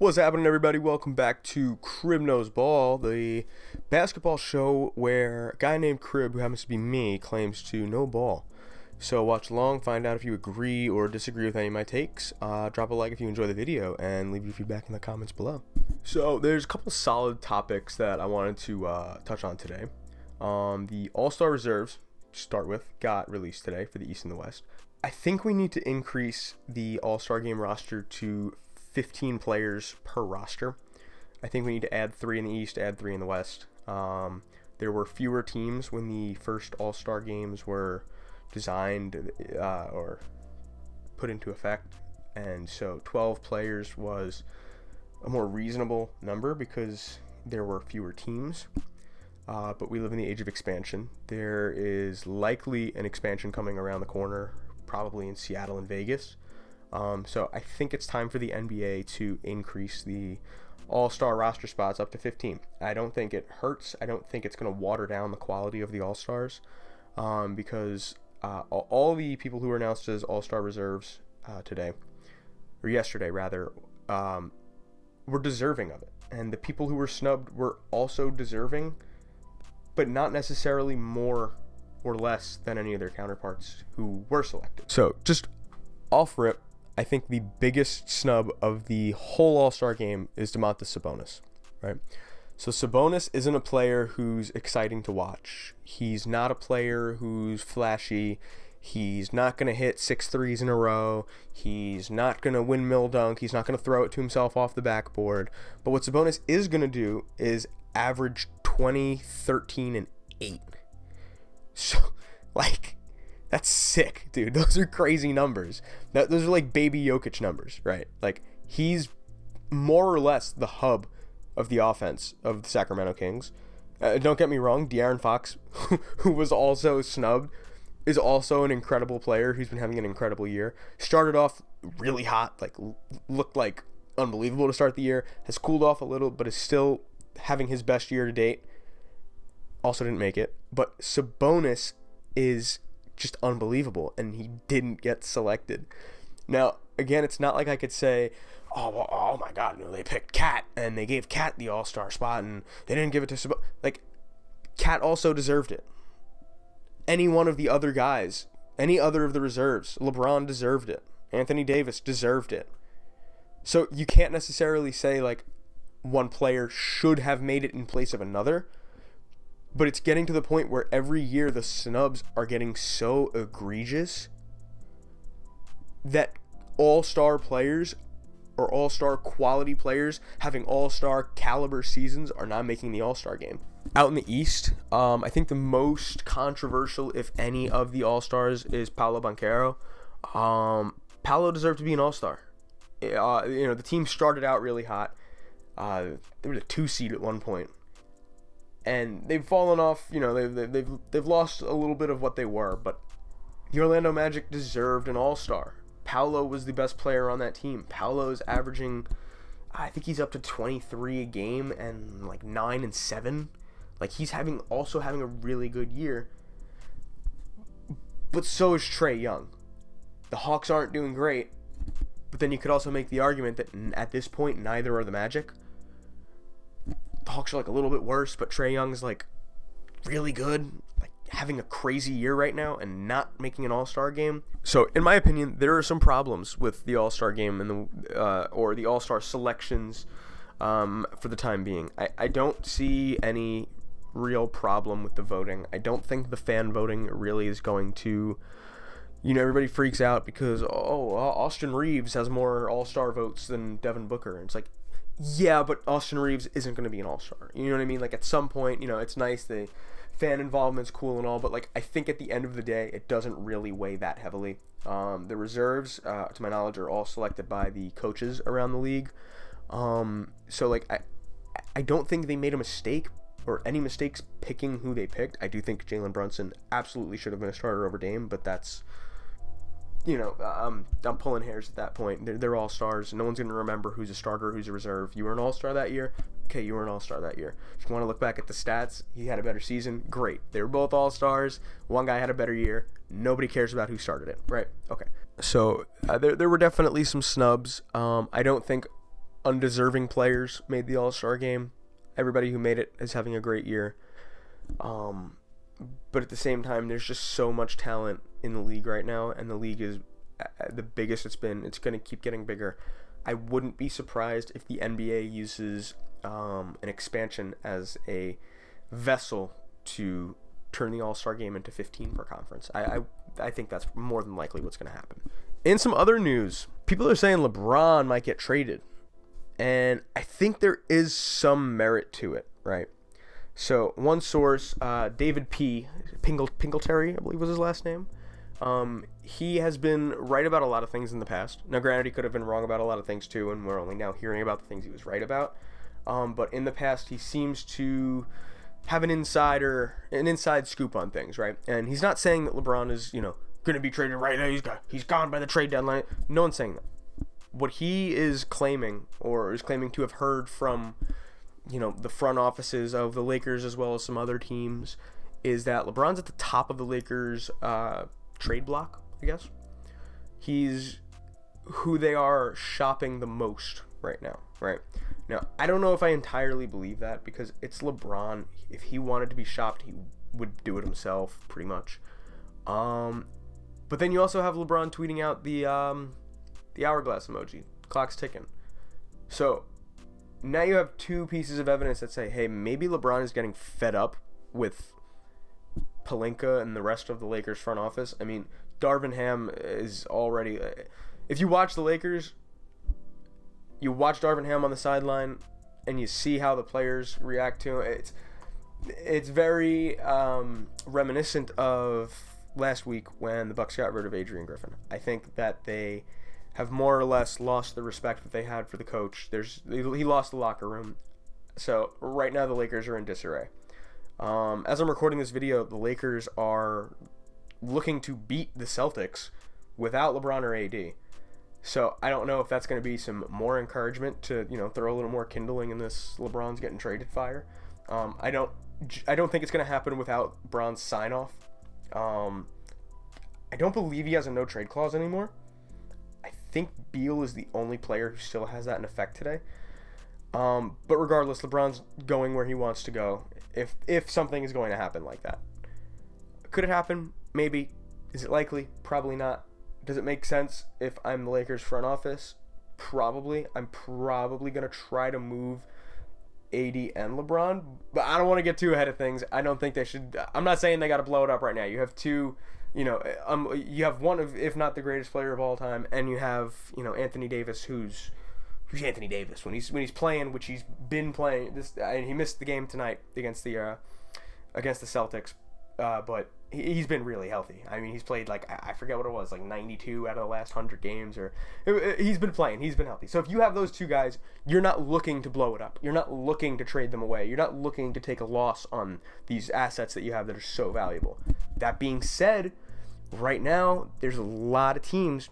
What's happening, everybody? Welcome back to Crib Knows Ball, the basketball show where a guy named Crib, who happens to be me, claims to know ball. So watch along, find out if you agree or disagree with any of my takes. Drop a like if you enjoy the video, and leave your feedback in the comments below. So there's a couple solid topics that I wanted to touch on today. The All-Star reserves, to start with, got released today for the East and the West. I think we need to increase the All-Star game roster to 15 players per roster. I think we need to add 3 in the East, add 3 in the West. There were fewer teams when the first All-Star games were designed or put into effect, and so 12 players was a more reasonable number because there were fewer teams. But we live in the age of expansion. There is likely an expansion coming around the corner, probably in Seattle and Vegas. So I think it's time for the NBA to increase the All-Star roster spots up to 15. I don't think it hurts. I don't think it's going to water down the quality of the All-Stars, because all the people who were announced as All-Star reserves today, or yesterday rather, were deserving of it. And the people who were snubbed were also deserving, but not necessarily more or less than any of their counterparts who were selected. So just off rip, I think the biggest snub of the whole All-Star game is Domantas Sabonis, right? So Sabonis isn't a player who's exciting to watch. He's not a player who's flashy. He's not going to hit 6 threes in a row. He's not going to windmill dunk. He's not going to throw it to himself off the backboard. But what Sabonis is going to do is average 20, 13, and 8. So, that's sick, dude. Those are crazy numbers. Those are like baby Jokic numbers, right? Like, he's more or less the hub of the offense of the Sacramento Kings. Don't get me wrong, De'Aaron Fox, who was also snubbed, is also an incredible player who's been having an incredible year. Started off really hot, looked like unbelievable to start the year, has cooled off a little, but is still having his best year to date. Also didn't make it. But Sabonis is just unbelievable, and he didn't get selected. Now, again, it's not like I could say, oh my God, they picked Cat, and they gave Cat the All-Star spot, and they didn't give it to Sabonis. Like, Cat also deserved it. Any one of the other guys, any other of the reserves, LeBron deserved it. Anthony Davis deserved it. So you can't necessarily say, one player should have made it in place of another. But it's getting to the point where every year the snubs are getting so egregious that all-star players or all-star quality players having all-star caliber seasons are not making the all-star game. Out in the East, I think the most controversial, if any, of the all-stars is Paolo Banchero. Paolo deserved to be an all-star. The team started out really hot. They were the 2 seed at one point. And they've fallen off, they've lost a little bit of what they were, but the Orlando Magic deserved an all-star. Paolo was the best player on that team. Paolo's averaging, I think he's up to 23 a game and 9 and 7. He's also having a really good year. But so is Trae Young. The Hawks aren't doing great, but then you could also make the argument that at this point neither are the Magic. The Hawks are a little bit worse, but Trae Young's really good, having a crazy year right now and not making an All-Star game. So in my opinion, there are some problems with the All-Star game and or the All-Star selections for the time being. I don't see any real problem with the voting. I don't think the fan voting really is going to, everybody freaks out because Austin Reeves has more All-Star votes than Devin Booker, and it's yeah, but Austin Reeves isn't going to be an all-star. You know what I mean? At some point, it's nice, the fan involvement's cool and all, but, I think at the end of the day, it doesn't really weigh that heavily. The reserves, to my knowledge, are all selected by the coaches around the league. So, I don't think they made a mistake or any mistakes picking who they picked. I do think Jalen Brunson absolutely should have been a starter over Dame, but that's, I'm pulling hairs at that point. They're all stars. No one's going to remember who's a starter, who's a reserve. You were an all-star that year? Okay, you were an all-star that year. If you want to look back at the stats, he had a better season. Great. They were both all-stars. One guy had a better year. Nobody cares about who started it, right? Okay. So there were definitely some snubs. I don't think undeserving players made the All-Star game. Everybody who made it is having a great year. But at the same time, there's just so much talent in the league right now, and the league is the biggest it's been. It's going to keep getting bigger. I wouldn't be surprised if the NBA uses an expansion as a vessel to turn the All-Star game into 15 per conference. I think that's more than likely what's going to happen. In some other news, people are saying LeBron might get traded. And I think there is some merit to it, right? So one source, David Pingletary, I believe was his last name. He has been right about a lot of things in the past. Now, granted, he could have been wrong about a lot of things too, and we're only now hearing about the things he was right about. But in the past, he seems to have an inside scoop on things, right? And he's not saying that LeBron is, going to be traded right now. He's gone by the trade deadline. No one's saying that. What he is claiming, or is claiming to have heard from, the front offices of the Lakers as well as some other teams, is that LeBron's at the top of the Lakers trade block, I guess. He's who they are shopping the most right now, right? Now, I don't know if I entirely believe that, because it's LeBron. If he wanted to be shopped, he would do it himself, pretty much. But then you also have LeBron tweeting out the hourglass emoji. Clock's ticking. So now you have two pieces of evidence that say, hey, maybe LeBron is getting fed up with Pelinka and the rest of the Lakers front office. I mean, Darvin Ham is already... If you watch the Lakers, you watch Darvin Ham on the sideline, and you see how the players react to him. It's very reminiscent of last week when the Bucks got rid of Adrian Griffin. I think that they have more or less lost the respect that they had for the coach. He lost the locker room. So right now the Lakers are in disarray. As I'm recording this video, the Lakers are looking to beat the Celtics without LeBron or AD. So I don't know if that's going to be some more encouragement to, throw a little more kindling in this LeBron's getting traded fire. I don't think it's going to happen without Bron's sign-off. I don't believe he has a no-trade clause anymore. I think Beal is the only player who still has that in effect today. But regardless, LeBron's going where he wants to go if something is going to happen like that. Could it happen? Maybe. Is it likely? Probably not. Does it make sense if I'm the Lakers front office? Probably. I'm probably going to try to move AD and LeBron, but I don't want to get too ahead of things. I don't think they should. I'm not saying they got to blow it up right now. You have two, you have one of, if not the greatest player of all time, and you have, Anthony Davis, who's Anthony Davis when he's playing, which he's been playing. And he missed the game tonight against the Celtics, but he's been really healthy. I mean, he's played I forget what it was, 92 out of the last 100 games, he's been playing. He's been healthy. So if you have those two guys, you're not looking to blow it up. You're not looking to trade them away. You're not looking to take a loss on these assets that you have that are so valuable. That being said, right now there's a lot of teams.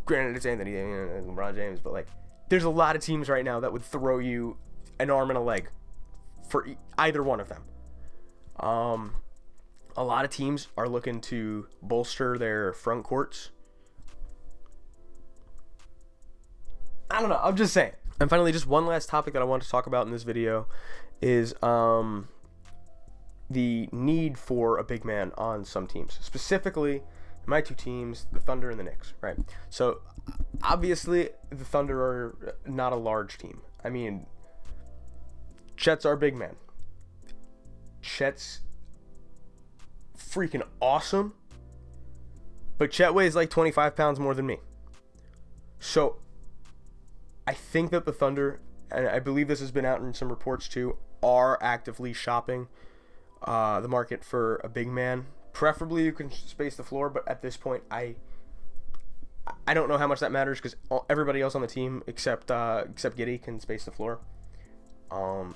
Granted, it's Anthony and LeBron James, but there's a lot of teams right now that would throw you an arm and a leg for either one of them. A lot of teams are looking to bolster their front courts. I don't know. I'm just saying. And finally, just one last topic that I want to talk about in this video is the need for a big man on some teams. Specifically, my two teams, the Thunder and the Knicks, right? So, obviously, the Thunder are not a large team. I mean, Chet's our big man. Chet's freaking awesome, but Chet weighs 25 pounds more than me. So I think that the Thunder, and I believe this has been out in some reports too, are actively shopping the market for a big man, preferably who can space the floor. But at this point, I don't know how much that matters, because everybody else on the team except Giddey can space the floor.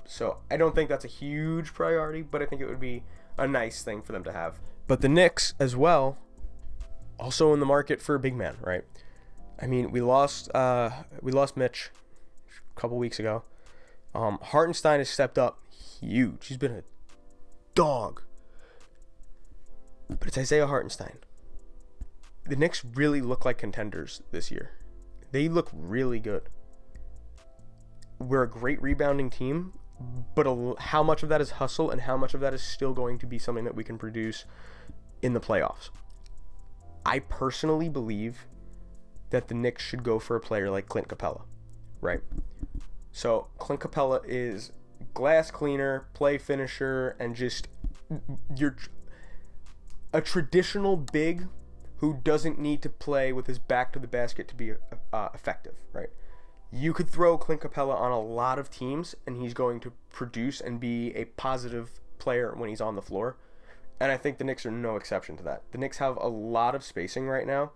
So I don't think that's a huge priority, but I think it would be a nice thing for them to have. But the Knicks as well, also in the market for a big man, right? I mean, we lost Mitch a couple weeks ago. Hartenstein has stepped up huge. He's been a dog. But it's Isaiah Hartenstein. The Knicks really look like contenders this year. They look really good. we're a great rebounding team, but how much of that is hustle and how much of that is still going to be something that we can produce in the playoffs? I personally believe that the Knicks should go for a player like Clint Capella, right? So Clint Capella is glass cleaner, play finisher, and just you're a traditional big who doesn't need to play with his back to the basket to be effective, right? You could throw Clint Capella on a lot of teams, and he's going to produce and be a positive player when he's on the floor. And I think the Knicks are no exception to that. The Knicks have a lot of spacing right now,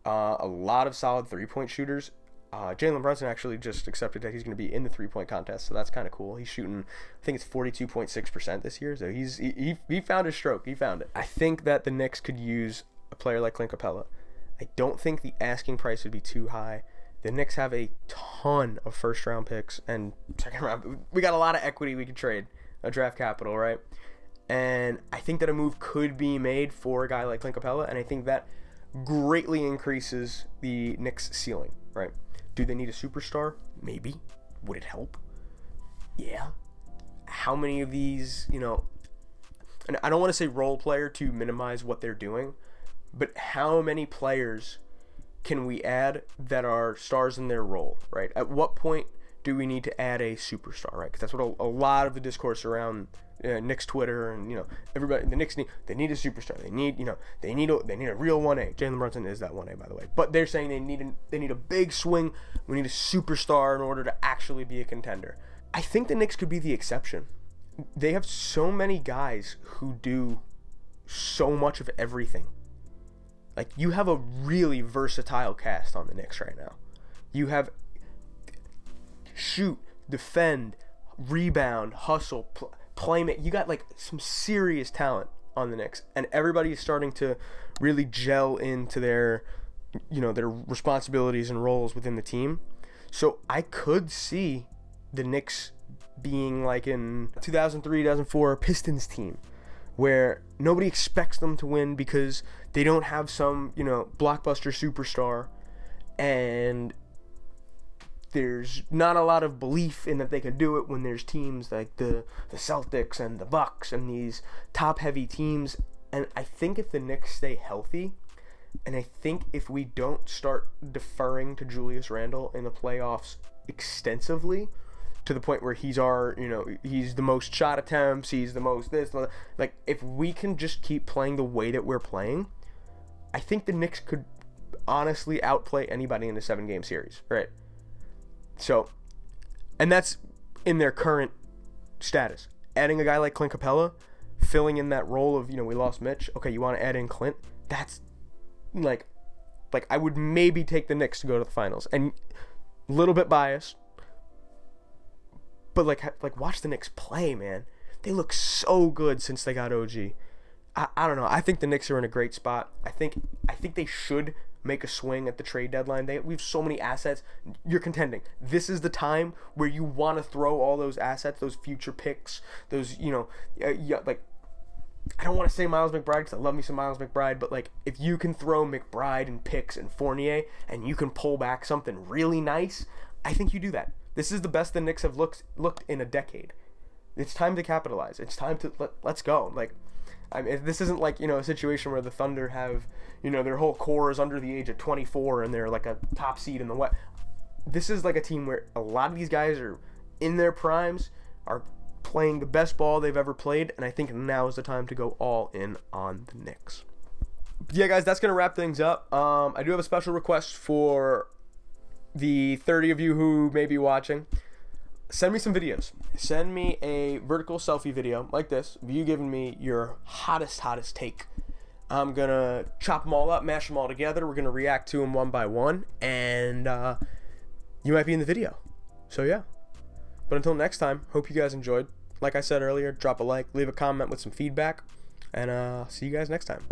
a lot of solid three-point shooters. Jalen Brunson actually just accepted that he's going to be in the three-point contest, so that's kind of cool. He's shooting, I think it's 42.6% this year, so he found his stroke. He found it. I think that the Knicks could use a player like Clint Capella. I don't think the asking price would be too high. The Knicks have a ton of first-round picks and second-round. We got a lot of equity we could trade, a draft capital, right? And I think that a move could be made for a guy like Clint Capella, and I think that greatly increases the Knicks' ceiling, right? Do they need a superstar? Maybe. Would it help? Yeah. How many of these, and I don't want to say role player to minimize what they're doing, but how many players can we add that are stars in their role, right? At what point do we need to add a superstar, right? Because that's what a lot of the discourse around Knicks Twitter and everybody, the Knicks need a superstar. They need a real 1A. Jalen Brunson is that 1A, by the way. But they're saying they need a big swing. We need a superstar in order to actually be a contender. I think the Knicks could be the exception. They have so many guys who do so much of everything. Like, you have a really versatile cast on the Knicks right now. You have shoot, defend, rebound, hustle, playmate. You got like some serious talent on the Knicks, and everybody is starting to really gel into their responsibilities and roles within the team. So I could see the Knicks being like in 2003, 2004 Pistons team, where nobody expects them to win because they don't have some, blockbuster superstar, and there's not a lot of belief in that they can do it when there's teams like the Celtics and the Bucks and these top-heavy teams. And I think if the Knicks stay healthy, and I think if we don't start deferring to Julius Randle in the playoffs extensively, to the point where he's the most shot attempts, he's the most this, like, if we can just keep playing the way that we're playing, I think the Knicks could honestly outplay anybody in the 7-game series, right? So, and that's in their current status. Adding a guy like Clint Capella, filling in that role of, we lost Mitch. Okay, you want to add in Clint? That's like I would maybe take the Knicks to go to the finals. And a little bit biased, but like watch the Knicks play, man. They look so good since they got OG. I don't know. I think the Knicks are in a great spot. I think they should make a swing at the trade deadline. We have so many assets. You're contending. This is the time where you want to throw all those assets, those future picks, those, like, I don't want to say Miles McBride because I love me some Miles McBride, but like, if you can throw McBride and picks and Fournier and you can pull back something really nice, I think you do that. This is the best the Knicks have looked in a decade. It's time to capitalize. It's time to let's go. Like, I mean, this isn't like, a situation where the Thunder have, their whole core is under the age of 24 and they're like a top seed in the West. This is like a team where a lot of these guys are in their primes, are playing the best ball they've ever played, and I think now is the time to go all in on the Knicks. But yeah, guys, that's going to wrap things up. I do have a special request for the 30 of you who may be watching. Send me some videos. Send me a vertical selfie video like this of you giving me your hottest take. I'm going to chop them all up, mash them all together. We're going to react to them one by one, and you might be in the video. So yeah. But until next time, hope you guys enjoyed. Like I said earlier, drop a like, leave a comment with some feedback, and see you guys next time.